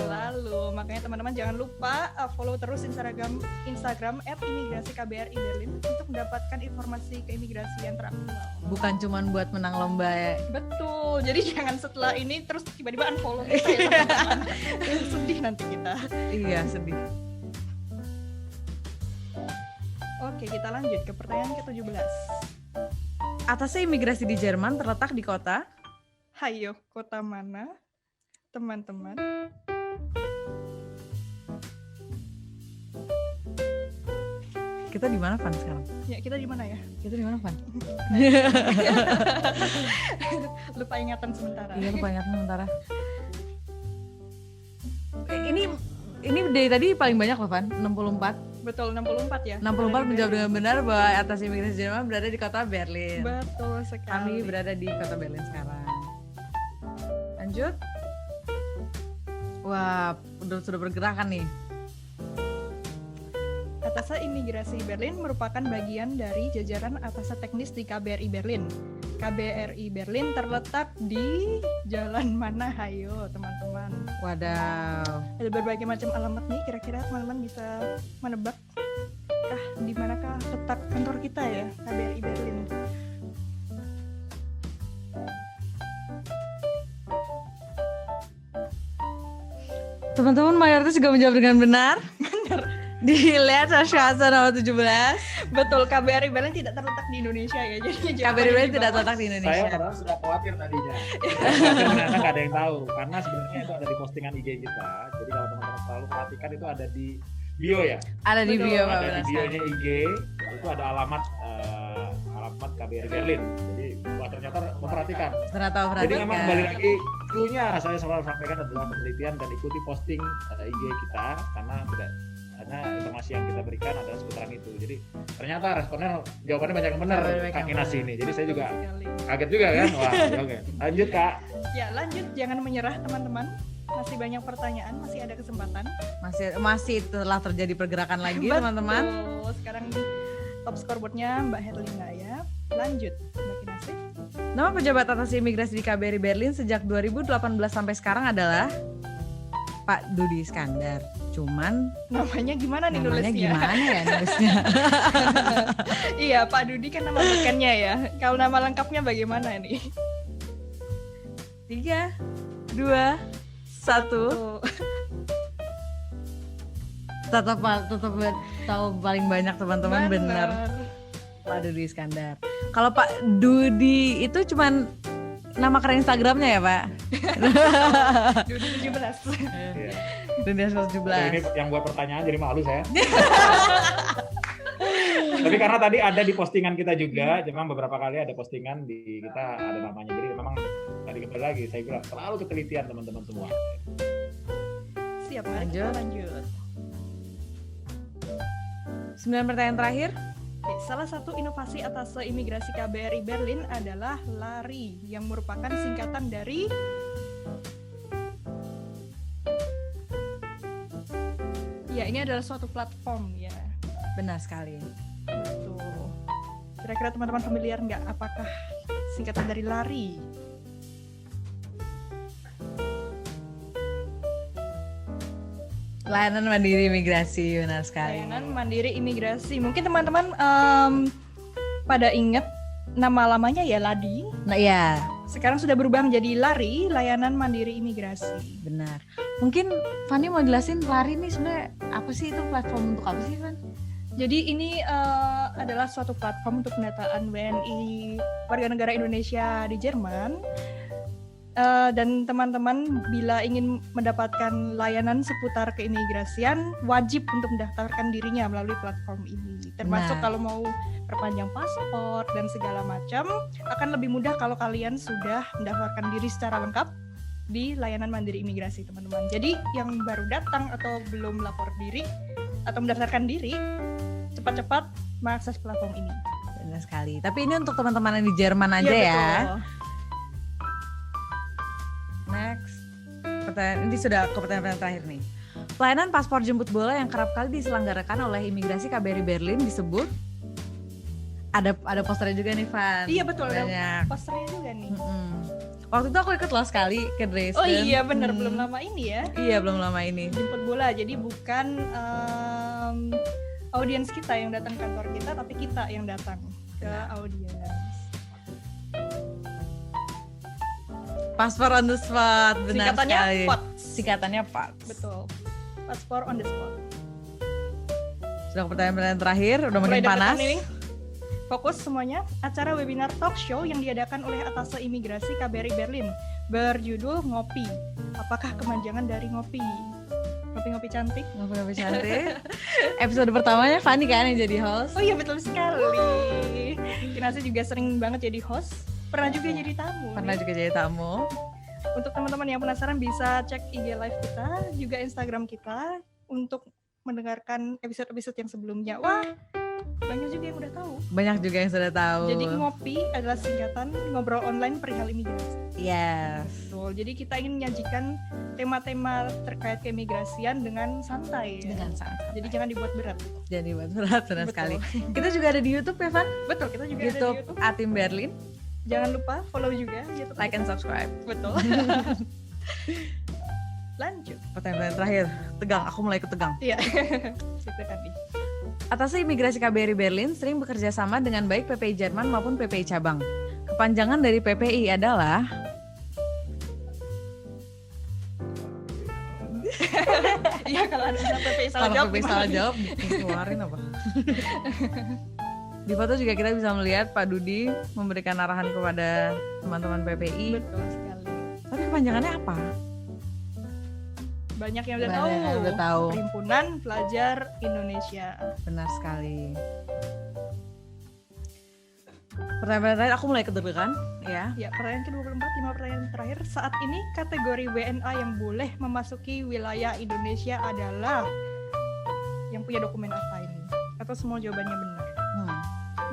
Makanya teman-teman jangan lupa follow terus Instagram @imigrasikbri Berlin untuk mendapatkan informasi keimigrasi yang teraktual. Bukan cuman buat menang lomba ya. Betul. Jadi jangan setelah ini terus tiba-tiba unfollow kita ya teman-teman. Sedih nanti kita. Iya, sedih. Oke, kita lanjut ke pertanyaan ke-17. Atase imigrasi di Jerman terletak di kota Hayo, kota mana? Teman-teman. Kita di mana, Van, sekarang? Ya, kita di mana ya? Kita di mana, Van? Lupa ingatan sementara. Iya, lupa ingat sementara. Ini dari tadi paling banyak loh, Van, 64. Betul, 64 ya. 64 menjawab dengan benar bahwa atas imigrasi Jerman berada di kota Berlin. Betul sekali. Kami berada di kota Berlin sekarang. Lanjut. Wah, sudah bergerakan nih. Atase Imigrasi Berlin merupakan bagian dari jajaran atase teknis di KBRI Berlin. KBRI Berlin terletak di jalan mana? Hayo teman-teman. Wadaw. Ada berbagai macam alamat nih, kira-kira teman-teman bisa menebak di manakah letak kantor kita ya, KBRI Berlin. Teman-teman mayoritas juga menjawab dengan benar. Dilihat Straße nomor 17. Betul, KBRI Berlin tidak terletak di Indonesia ya. Jadi KBRI Berlin tidak terletak di Indonesia. Saya padahal sudah khawatir tadinya. Ternyata nggak ada yang tahu karena sebenarnya itu ada di postingan IG kita. Jadi kalau teman-teman selalu perhatikan itu ada di bio ya. Ada di Betul, bio, Pak. Ada di bionya IG itu ada alamat KBRI Berlin. Jadi wah, ternyata memperhatikan. Ternyata Jadi memang kembali lagi clue-nya saya selalu sampaikan adalah penelitian dan ikuti posting IG kita karena informasi yang kita berikan adalah seputaran itu. Jadi ternyata responnya jawabannya banyak yang benar Kak Kinasi ini. Jadi saya juga kaget juga kan. Wah, oke. Lanjut Kak. Ya, lanjut, jangan menyerah teman-teman. Masih banyak pertanyaan, masih ada kesempatan. masih telah terjadi pergerakan lagi, teman-teman. Betul. Sekarang top scoreboardnya Mbak Herlina ya. Lanjut, Mbak Kinasi. Nama pejabat atas imigrasi di KBRI Berlin sejak 2018 sampai sekarang adalah Pak Dudi Iskandar. Cuman Namanya gimana nih namanya nulisnya? gimana ya nulisnya? Iya, Pak Dudi kan nama bukannya ya. Kalau nama lengkapnya bagaimana nih? 3, 2, 1. Tuh. Tetap tahu paling banyak teman-teman benar. Benar. Pak Dudi Iskandar. Kalau Pak Dudi itu cuman nama keren Instagramnya ya, Pak? Dudi 17. Iya. Dudi 17. Ini yang buat pertanyaan jadi malu saya. Tapi karena tadi ada di postingan kita juga, memang beberapa kali ada postingan di kita ada namanya. Jadi memang tadi kembali lagi saya bilang selalu ketelitian teman-teman semua. Siap, mari kita lanjut. 9 pertanyaan terakhir. Oke, salah satu inovasi atas imigrasi KBRI Berlin adalah LARI yang merupakan singkatan dari ya, ini adalah suatu platform ya. Benar sekali. Betul. Kira-kira teman-teman familiar nggak apakah singkatan dari LARI? Layanan Mandiri Imigrasi, benar sekali. Layanan Mandiri Imigrasi. Mungkin teman-teman pada ingat nama lamanya ya LADI. Nah, ya, Sekarang sudah berubah menjadi LARI, Layanan Mandiri Imigrasi. benar. Mungkin Fanny mau jelasin LARI ini sebenarnya apa sih, itu platform untuk apa sih, Fan? Jadi ini adalah suatu platform untuk pendataan WNI warga negara Indonesia di Jerman. Dan teman-teman bila ingin mendapatkan layanan seputar keimigrasian wajib untuk mendaftarkan dirinya melalui platform ini. Termasuk kalau mau perpanjang paspor dan segala macam akan lebih mudah kalau kalian sudah mendaftarkan diri secara lengkap di layanan Mandiri Imigrasi, teman-teman. Jadi yang baru datang atau belum lapor diri atau mendaftarkan diri, cepat-cepat mengakses platform ini. Benar sekali. Tapi ini untuk teman-teman yang di Jerman aja Iya, ya. betul. Next. Ini sudah ke pertanyaan terakhir nih. Pelayanan paspor jemput bola yang kerap kali diselenggarakan oleh imigrasi KBRI Berlin disebut, ada posternya juga nih, Van. Iya betul, Banyak. ada posternya juga nih. Waktu itu aku ikut loh sekali ke Dresden. Oh iya benar, belum lama ini ya. Iya, belum lama ini. Jemput bola, jadi bukan audiens kita yang datang ke kantor kita, tapi kita yang datang ke audiens. Paspor on the spot, benar Singkatannya sekali. POTS. Singkatannya POTS. Betul. Paspor on the spot. Sudah ke pertanyaan terakhir, udah Mulai makin panas. deg-degan ini. Fokus semuanya. Acara webinar talk show yang diadakan oleh Atase Imigrasi KBRI Berlin berjudul Ngopi. Apakah kemanjangan dari ngopi? Ngopi-ngopi cantik. Ngopi-ngopi cantik. Episode pertamanya Fanny kan yang jadi host. Oh iya betul sekali. Kinasi juga sering banget jadi host. Pernah juga jadi tamu. Pernah juga jadi tamu. Untuk teman-teman yang penasaran bisa cek IG live kita, juga Instagram kita untuk mendengarkan episode-episode yang sebelumnya. Wah, banyak juga yang udah tahu. Banyak juga yang sudah tahu. Jadi ngopi adalah singkatan ngobrol online perihal imigrasi. Yes. Betul. Jadi kita ingin menyajikan tema-tema terkait keimigrasian dengan santai. Ya. Dengan santai. Jadi jangan dibuat berat. Jadi buat berat benar Betul. sekali. Kita juga ada di YouTube ya, Van? Betul, kita juga YouTube, ada di YouTube. Atim Berlin. Jangan lupa follow juga YouTube. Like and subscribe. Betul. Lanjut. Pertanyaan terakhir. Tegang, aku mulai ikut tegang. Iya. Itu tadi. Atasi Imigrasi KBRI Berlin sering bekerja sama dengan baik PPI Jerman maupun PPI cabang. Kepanjangan dari PPI adalah Iya, kalau ada PPI salah kalau jawab. PPI salah jawab dikeluarin apa? Di foto juga kita bisa melihat Pak Dudi memberikan arahan kepada teman-teman PPI. Betul sekali. Tapi kepanjangannya apa? Banyak yang udah Banyak tahu. yang udah tahu. Perhimpunan Pelajar Indonesia. Benar sekali. Pertanyaan terakhir aku mulai kedeg-degan ya. Ya, pertanyaan ke-24, 5 pertanyaan terakhir. Saat ini kategori WNA yang boleh memasuki wilayah Indonesia adalah yang punya dokumen apa ini? Atau semua jawabannya benar?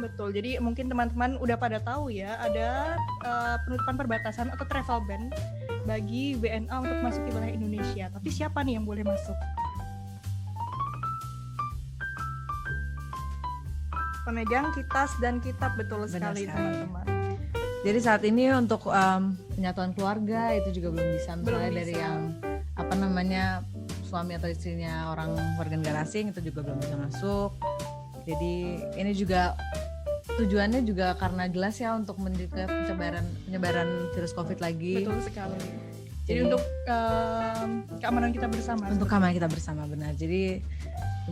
Betul, jadi mungkin teman-teman udah pada tahu ya, ada penutupan perbatasan atau travel ban bagi WNA untuk masuk ke wilayah Indonesia. Tapi siapa nih yang boleh masuk? Pemegang kitas dan kitab, betul Benar sekali sekali. teman-teman. Jadi saat ini untuk penyatuan keluarga itu juga belum bisa, misalnya Belum dari bisa. yang apa namanya suami atau istrinya orang warga negara asing itu juga belum bisa masuk. Jadi ini juga tujuannya juga karena jelas ya untuk mencegah penyebaran virus COVID lagi. Betul sekali. Jadi Jadi- untuk keamanan kita bersama. Untuk keamanan kita bersama, benar. Jadi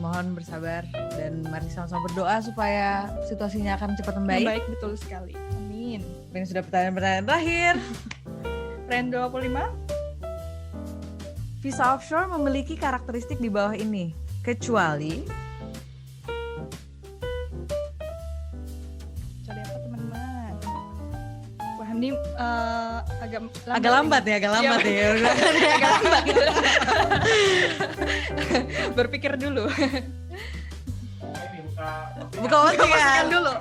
mohon bersabar dan mari sama-sama berdoa supaya situasinya akan cepat membaik. Baik, betul sekali. Amin. Ini sudah pertanyaan-pertanyaan terakhir. Trend 25. Visa offshore memiliki karakteristik di bawah ini, kecuali Cari apa teman-teman? Wah, ini agak lambat ya, agak lambat ya. Agak lambat. Berpikir dulu. Ini Buka postingan dulu.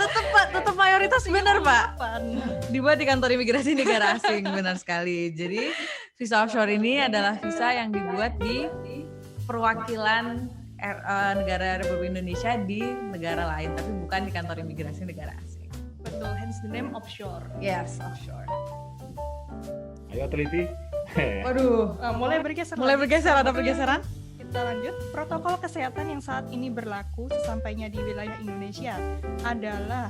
Tetap mayoritas benar, Pak. Kapan? Dibuat di kantor imigrasi negara asing, benar sekali. Jadi visa offshore ini adalah visa yang dibuat di perwakilan negara Republik Indonesia di negara lain, tapi bukan di kantor imigrasi negara asing. Betul, hence the name offshore. Yes, offshore. Ayo teliti. Waduh, Mulai bergeser. mulai lagi. bergeser, ada pergeseran? Kita lanjut. Protokol kesehatan yang saat ini berlaku sesampainya di wilayah Indonesia adalah,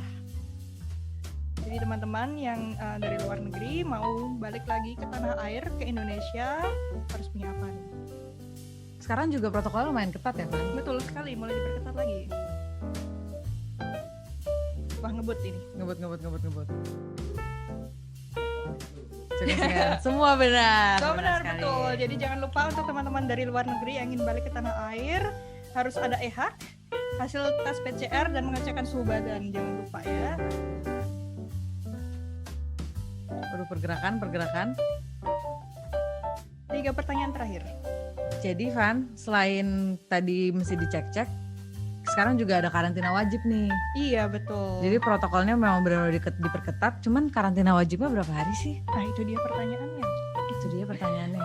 jadi teman-teman yang dari luar negeri mau balik lagi ke tanah air, ke Indonesia, harus punya apa nih? Sekarang juga protokolnya lumayan ketat ya, Pak? Betul sekali, mulai diperketat lagi. Wah, ngebut ini. Ngebut. Cengengan. Semua benar. So, benar, sekali. betul. Jadi jangan lupa untuk teman-teman dari luar negeri yang ingin balik ke tanah air, harus ada EHAK, hasil tes PCR, dan mengecekkan suhu badan. Jangan lupa ya. Waduh, pergerakan. 3 pertanyaan terakhir. Jadi Van, selain tadi mesti dicek-cek, sekarang juga ada karantina wajib nih. Iya, betul. Jadi protokolnya memang benar-benar diperketat, cuman karantina wajibnya berapa hari sih? Nah, itu dia pertanyaannya. Itu dia pertanyaannya.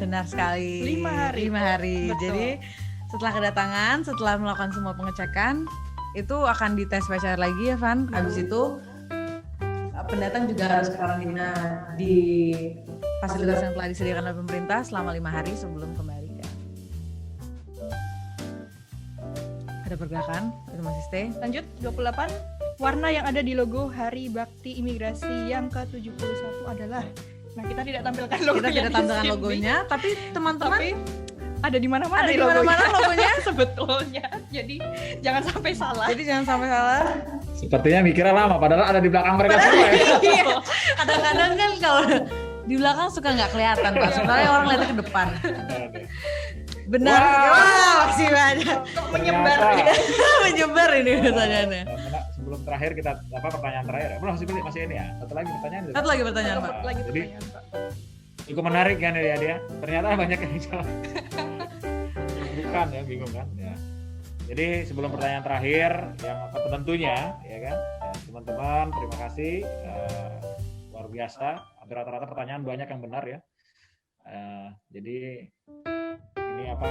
Benar sekali. 5 hari. 5 hari. Betul. Jadi setelah kedatangan, setelah melakukan semua pengecekan, itu akan dites PCR lagi ya Van. Habis itu pendatang juga harus karantina di fasilitas yang telah disediakan oleh pemerintah selama 5 hari sebelum kembali ke. Ada pergerakan, itu masih stay. Lanjut, 28. Warna yang ada di logo Hari Bakti Imigrasi yang ke-71 adalah, nah kita tidak tampilkan logonya. Kita tidak di tampilkan sini. logonya, tapi teman-teman Tapi ada di mana-mana ada nih di mana-mana logonya. sebetulnya. Jadi jangan sampai salah. Jadi jangan sampai salah. Sepertinya mikirnya lama, padahal ada di belakang mereka semua ya. Iya. Kadang-kadang kan kalau di belakang suka nggak kelihatan Pak, sebenarnya orang lihat ke depan. Benar. Wow. Wah, masih banyak. Menyebar. Menyebar ini pertanyaannya. Sebelum terakhir kita pertanyaan terakhir. Masih ini ya. Satu lagi pertanyaan. Satu lagi pertanyaan Pak. Lagi Jadi pertanyaan, Pak. cukup menarik kan ya dia. Ternyata banyak yang jawab. Bukan ya, bingung kan ya. Jadi sebelum pertanyaan terakhir yang tentunya ya kan, ya, teman-teman terima kasih luar biasa. Hampir rata-rata pertanyaan banyak yang benar ya. Jadi ini apa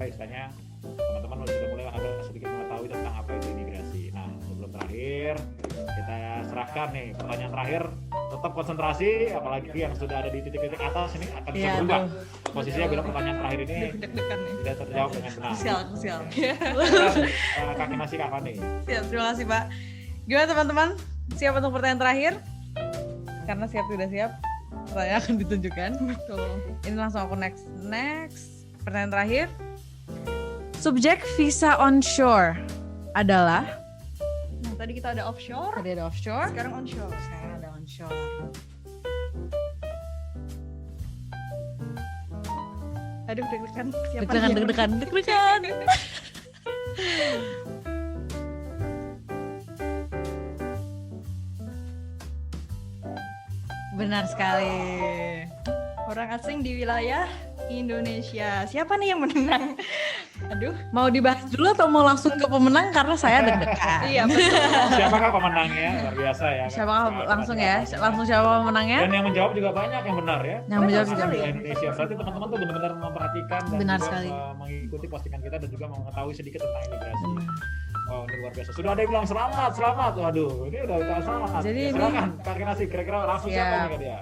istilahnya teman-teman sudah mulai ada sedikit mengetahui tentang apa itu imigrasi. Nah sebelum terakhir kita serahkan nih pertanyaan terakhir, tetap konsentrasi apalagi yang sudah ada di titik-titik atas ini akan bisa berubah posisinya bila pertanyaan terakhir ini Deg-degan nih. tidak terjawab dengan benar. Krusial. Kaki nasi kapan nih? Siap, terima kasih Pak. Gimana teman-teman? Siap untuk pertanyaan terakhir? Karena siap tidak siap, pertanyaan akan ditunjukkan. Betul. Ini langsung aku next. Pertanyaan terakhir. Subjek visa onshore adalah? Nah, tadi kita ada offshore, Tadi ada offshore, sekarang onshore. sekarang ada onshore. Aduh, deg-degan. Siapa Deg-degan. Benar sekali. Orang asing di wilayah Indonesia. Siapa nih yang menang? Aduh. Mau dibahas dulu atau mau langsung ke pemenang karena saya deg-degan? Iya, betul. Siapakah pemenangnya? Luar biasa ya. Siapa langsung ya? Langsung siapa pemenangnya? Dan yang menjawab juga banyak yang benar ya. Yang menjawab juga. Di Indonesia. Berarti teman-teman tuh benar-benar memperhatikan dan Benar juga sekali. Mengikuti postingan kita dan juga mengetahui sedikit tentang imigrasi. Wow, ini luar biasa. Sudah ada yang bilang selamat. Waduh, ini udah selamat. Jadi Ya, ini- silakan Kak Kinasi, kira-kira langsung siapa Siap. nih Kak dia?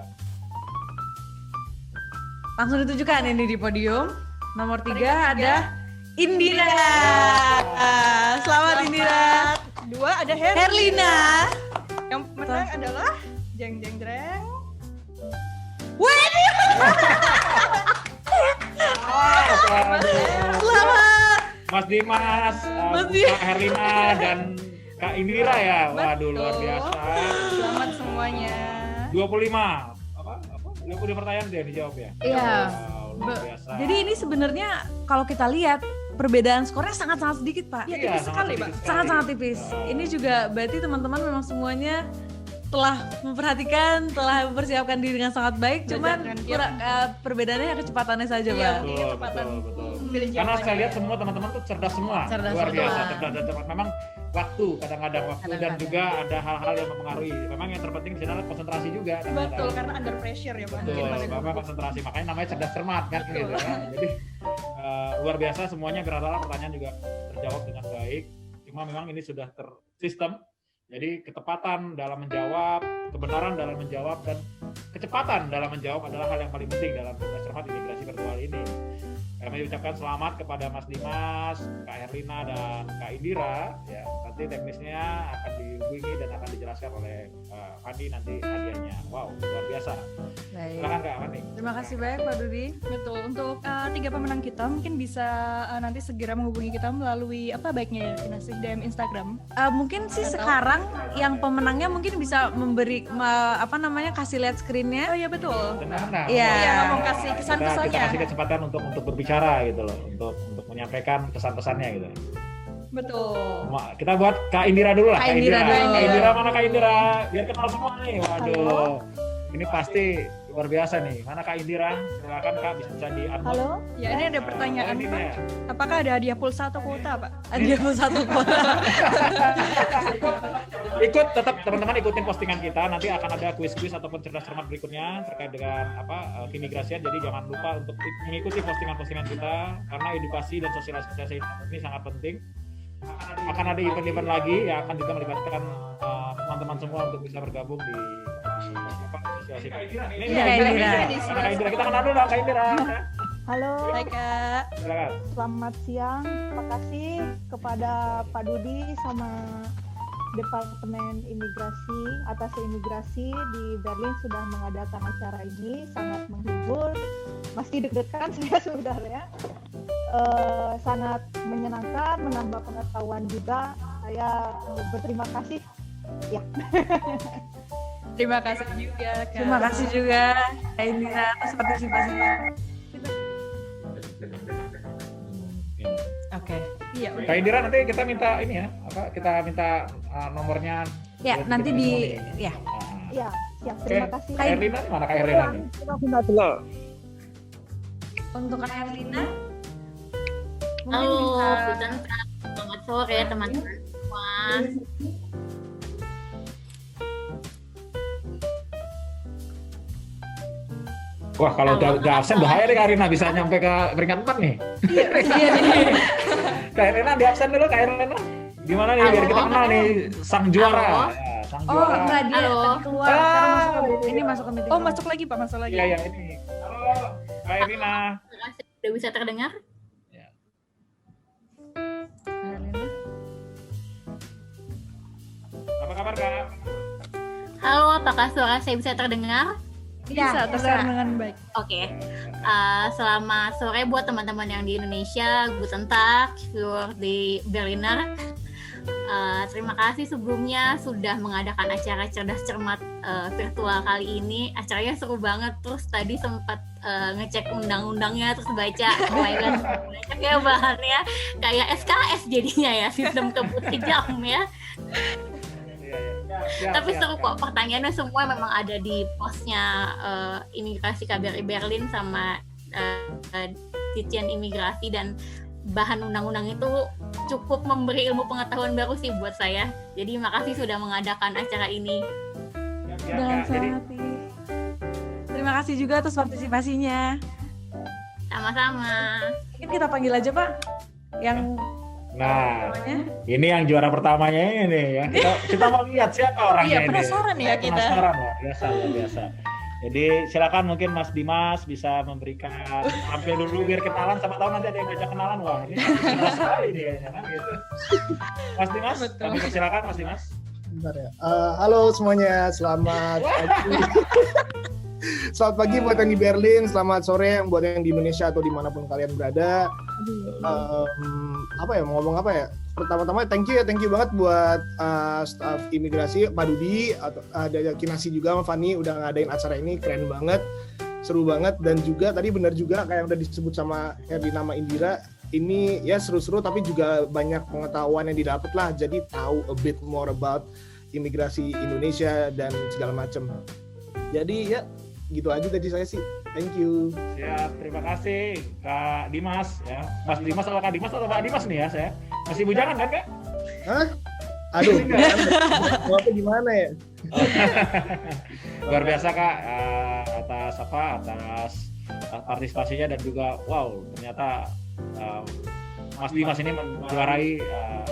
Langsung ditunjukkan ini di podium. Nomor 3 ada Indira. Selamat Indira. 2 ada Herlina. Yang menang adalah jeng. Selamat. Mas Dimas, Mas Dimas. Kak Herlina dan Kak Indira ya. Waduh, luar Betul. biasa. Selamat semuanya. 25. Apa? 20 pertanyaan dia dijawab ya. Iya. Wow, luar biasa. Jadi ini sebenarnya kalau kita lihat perbedaan skornya sangat-sangat sedikit Pak. Iya, tipis sekali, Pak. Sangat-sangat tipis. Ini juga berarti teman-teman memang semuanya telah memperhatikan, telah mempersiapkan diri dengan sangat baik. Cuman Belajar dengan giat. perbedaannya kecepatannya saja Iya. Pak. Betul, Kecepatan. betul. Pilih Karena jawabannya. saya lihat semua teman-teman tuh cerdas semua, Cerdas luar semua. biasa, cerdas dan cepat. Memang waktu, kadang-kadang waktu dan Kadang-kadang. juga ada hal-hal yang mempengaruhi. Memang yang terpenting di sini adalah konsentrasi juga. Betul, kadang-kadang. karena under pressure ya, Pak. Betul, Mungkin pada Bapak gugup. konsentrasi, makanya namanya cerdas cermat kan Betul. gitu kan. Jadi luar biasa semuanya rata-rata pertanyaan juga terjawab dengan baik. Cuma memang ini sudah tersistem. Jadi ketepatan dalam menjawab, kebenaran dalam menjawab dan kecepatan dalam menjawab adalah hal yang paling penting dalam cerdas cermat imigrasi virtual ini. Kami ucapkan selamat kepada Mas Dimas, Kak Herlina dan Kak Indira. Ya, nanti teknisnya akan dihubungi dan akan dijelaskan oleh Fandi nanti hadiahnya. Wow, luar biasa. Baik. Silakan Kak Fandi. Terima kasih banyak Pak Dudi. Betul, untuk 3 pemenang kita mungkin bisa nanti segera menghubungi kita melalui apa baiknya ya, Kinasi, DM Instagram. Mungkin sih Atau- sekarang yang pemenangnya mungkin bisa memberi kasih lihat screennya. Oh iya betul. Benar. Iya. Iya, ngomong kasih Kita kesan-kesannya. kasih kesempatan untuk berbicara gitu loh, untuk menyampaikan pesan-pesannya gitu. Betul. Kita buat Kak Indira dulu lah. Kak Indira dulu. Kak Indira mana Kak Indira? Biar kenal semua nih. Waduh. Ini pasti luar biasa nih. Mana Kak Indira? Silakan Kak, bisa di-unmute. Halo, Ya ini ada pertanyaan, ini Pak. dia. Apakah ada hadiah pulsa atau kuota, Pak? Dia pun satu kota. Ikut tetap teman-teman ikutin postingan kita, nanti akan ada kuis-kuis ataupun cerdas cermat berikutnya terkait dengan keimigrasian. Jadi jangan lupa untuk mengikuti postingan-postingan kita karena edukasi dan sosialisasi ini sangat penting. Akan ada event-event lagi yang akan juga melibatkan teman-teman semua untuk bisa bergabung di sosialisasi ini. Iya, Kak Indira. Kak Indira, kita kenal dulu Kak Indira. halo, Hai, Kak. Silakan. selamat siang. Terima kasih kepada Pak Dudi sama Departemen Imigrasi, Atase Imigrasi di Berlin sudah mengadakan acara ini, sangat menghibur. Masih deg-degan saya sebenarnya. Sangat menyenangkan, menambah pengetahuan juga. Saya berterima kasih. Ya. Terima kasih juga Kak. Terima kasih juga Kak Indira atas partisipasinya. Oke. Iya, Kak Indira nanti kita minta ini ya, kita minta nomornya. Ya, buat nanti kita di ketemu nih. ya. Ya, siap. Oke, Terima kasih. Kak Erlina mana Kak Erlina nih? Untuk Kak Erlina mungkin Halo, bisa selamat sore teman-teman semua. Wah, kalau udah absen bahaya nih Kak Erlina, bisa nyampe ke peringkat 4 nih. iya nih. Kak Erlina di absen dulu Kak Erlina. Gimana nih biar kita kenal nih sang juara. Halo. Ya, sang Oh, juara. enggak dia Halo. tadi keluar sekarang masuk ke meeting. Ini masuk ke meeting. Oh, masuk lagi Pak, masuk lagi. Iya, ini. Halo, Kak Erlina. Terima kasih sudah bisa terdengar. Kak Erlina. Apa kabar Kak? Halo, apakah suara saya bisa terdengar? Bisa terdengar dengan baik. Oke. Selamat sore buat teman-teman yang di Indonesia, Guten Tag für die Berliner. Terima kasih sebelumnya sudah mengadakan acara Cerdas Cermat virtual kali ini. Acaranya seru banget. Terus tadi sempat ngecek undang-undangnya, terus baca, oh my god, banyak ya bahannya. Kayak SKS jadinya ya, sistem kebut kejam ya. Tapi seru kok, pertanyaannya semua memang ada di postnya Imigrasi KBRI Berlin sama Ditjen Imigrasi, dan bahan undang-undang itu cukup memberi ilmu pengetahuan baru sih buat saya. Jadi makasih sudah mengadakan acara ini. Dengan Jadi senang hati. Terima kasih juga atas partisipasinya. Sama-sama. Mungkin kita panggil aja Pak yang nah, namanya. ini yang juara pertamanya ini ya. Kita mau lihat siapa orangnya Iya, ini. penasaran ya kita. Penasaran luar biasa. Jadi silakan mungkin Mas Dimas bisa memberikan tampil dulu biar kenalan, sama tahu nanti ada yang ngajak kenalan. Wah, ini jelas sekali nih kayaknya kan gitu. Mas Dimas, kami persilakan Mas Dimas. Bentar ya. Halo semuanya, selamat pagi. Selamat pagi buat yang di Berlin, selamat sore buat yang di Indonesia atau dimanapun kalian berada. Mau ngomong apa ya? Pertama-tama thank you banget buat staf imigrasi, Pak Dudi, atau ada Kinasi juga sama Fani udah ngadain acara ini, keren banget, seru banget, dan juga tadi benar juga kayak yang udah disebut sama Herlina sama Indira, ini ya seru-seru tapi juga banyak pengetahuan yang didapat lah, jadi tahu a bit more about imigrasi Indonesia dan segala macam. Jadi ya gitu aja tadi saya sih. Thank you. Siap, terima kasih Kak Dimas ya. Mas Dimas atau Kak Dimas atau Pak Dimas nih ya saya. Masih bujangan kan Kak? Hah? Aduh, jawabnya gimana ya? Luar biasa Kak, atas partisipasinya, dan juga wow, ternyata Mas Dimas ini menjuarai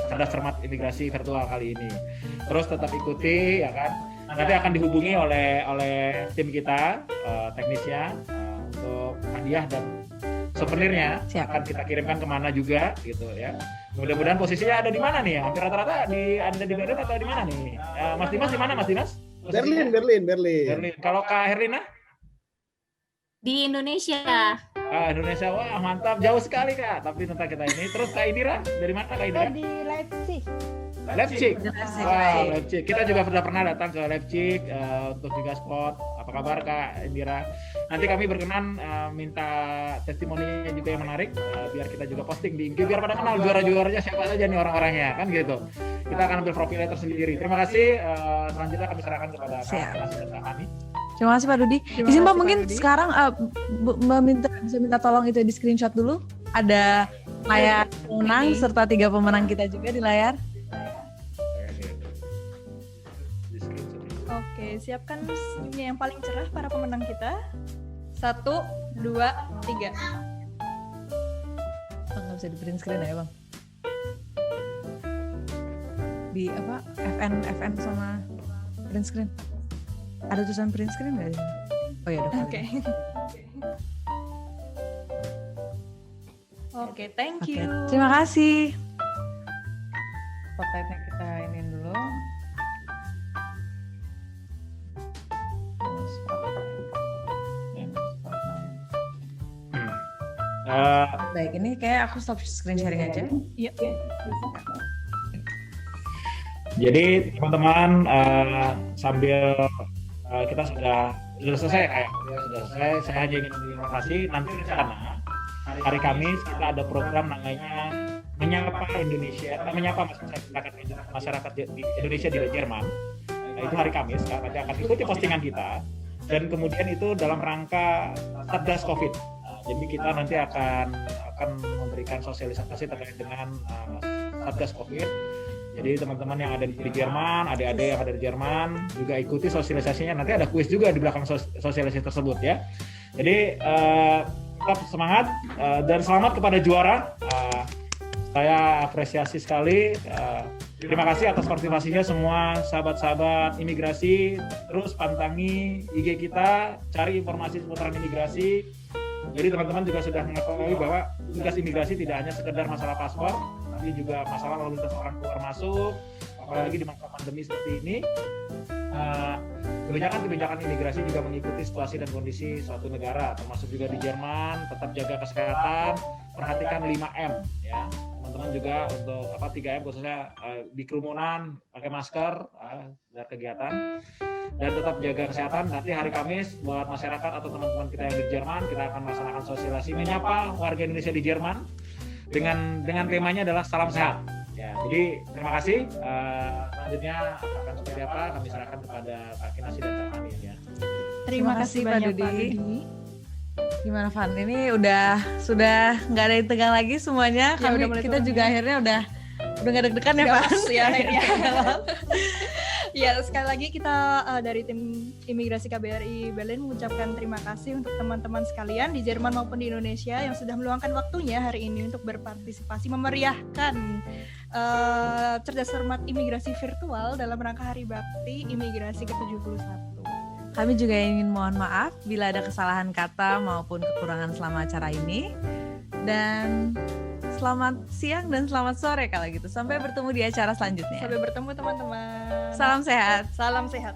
Cerdas Cermat Imigrasi virtual kali ini. Terus tetap ikuti ya kan. Nanti akan dihubungi oleh tim kita, teknisnya, untuk hadiah dan souvenirnya. Siap. Akan kita kirimkan kemana juga gitu ya. Mudah-mudahan posisinya ada di mana nih ya? Hampir rata-rata ada di Berlin atau di mana nih? Mas Dimas di mana Mas Dimas? Posisinya? Berlin. Kalau Kak Herlina? Di Indonesia. Indonesia, wah mantap, jauh sekali Kak. Tapi tentang kita ini. Terus Kak Indira, dari mana Kak Indira? Saya di Leipzig. Leipzig. Wow, Leipzig. Kita juga sudah pernah datang ke Leipzig untuk juga spot. Apa kabar Kak Indira? Nanti kami berkenan minta testimoninya juga yang menarik, biar kita juga posting di IG, biar pada kenal juara-juaranya siapa saja nih orang-orangnya, kan gitu. Kita akan ambil profilnya tersendiri. Terima kasih. Selanjutnya kami serahkan kepada Kak Fani. Terima kasih Pak Dudi. Terima Izin Pak, kasih, mungkin Pak Dudi. sekarang bisa minta tolong itu di screenshot dulu. Ada layar pemenang serta 3 pemenang kita juga di layar. Oke, siapkan senyumnya yang paling cerah para pemenang kita. 1, 2, 3. Bang, nggak bisa di print screen ya Bang? Di apa? FN sama print screen. Ada tulisan print screen nggak di sini? Oh ya udah. Oke. Oke, thank Oke, you. terima kasih. Spotlightnya kita ini dulu. Eh, Baik, ini kayak aku stop screen sharing aja. Iya. Jadi teman-teman sambil kita sudah selesai sudah selesai, saya hanya ingin menginformasi nanti rencana hari Kamis kita ada program namanya menyapa masyarakat Indonesia di Jerman. Nah, itu hari Kamis nanti akan ikuti postingan kita dan kemudian itu dalam rangka Satgas Covid. Jadi kita nanti akan memberikan sosialisasi terkait dengan Satgas Covid. Jadi teman-teman yang ada di Jerman, adik-adik yang ada di Jerman juga ikuti sosialisasinya. Nanti ada kuis juga di belakang sosialisasi tersebut ya. Jadi tetap semangat dan selamat kepada juara. Saya apresiasi sekali. Terima kasih atas partisipasinya semua sahabat-sahabat imigrasi. Terus pantangi IG kita, cari informasi seputaran imigrasi. Jadi teman-teman juga sudah mengetahui bahwa tugas imigrasi tidak hanya sekedar masalah paspor, tapi juga masalah lalu lintas orang keluar masuk, apalagi di masa pandemi seperti ini. Kebijakan imigrasi juga mengikuti situasi dan kondisi suatu negara, termasuk juga di Jerman. Tetap jaga kesehatan, perhatikan 5M ya. Teman-teman juga untuk 3M khususnya di kerumunan pakai masker dan kegiatan, dan tetap jaga kesehatan. Nanti hari Kamis buat masyarakat atau teman-teman kita yang di Jerman, kita akan melaksanakan sosialisasi menyapa warga Indonesia di Jerman dengan temanya adalah salam sehat. Ya, jadi terima kasih. Selanjutnya akan seperti apa kami serahkan kepada Pak Kinasi dan Pak Amin ya. Terima kasih Pak banyak Dudi. Pak Dudi. Gimana Van? Ini sudah nggak ada yang tegang lagi semuanya. Ya, Kami udah mulai kita turun juga ya. akhirnya udah nggak deg-degan ya Udah Pak. pas ya akhirnya. Ya, sekali lagi kita dari tim Imigrasi KBRI Berlin mengucapkan terima kasih untuk teman-teman sekalian di Jerman maupun di Indonesia yang sudah meluangkan waktunya hari ini untuk berpartisipasi memeriahkan Cerdas Cermat Imigrasi Virtual dalam rangka Hari Bakti Imigrasi ke-71. Kami juga ingin mohon maaf bila ada kesalahan kata maupun kekurangan selama acara ini. Dan selamat siang dan selamat sore kalau gitu. Sampai bertemu di acara selanjutnya. Sampai bertemu teman-teman. Salam sehat. Salam sehat.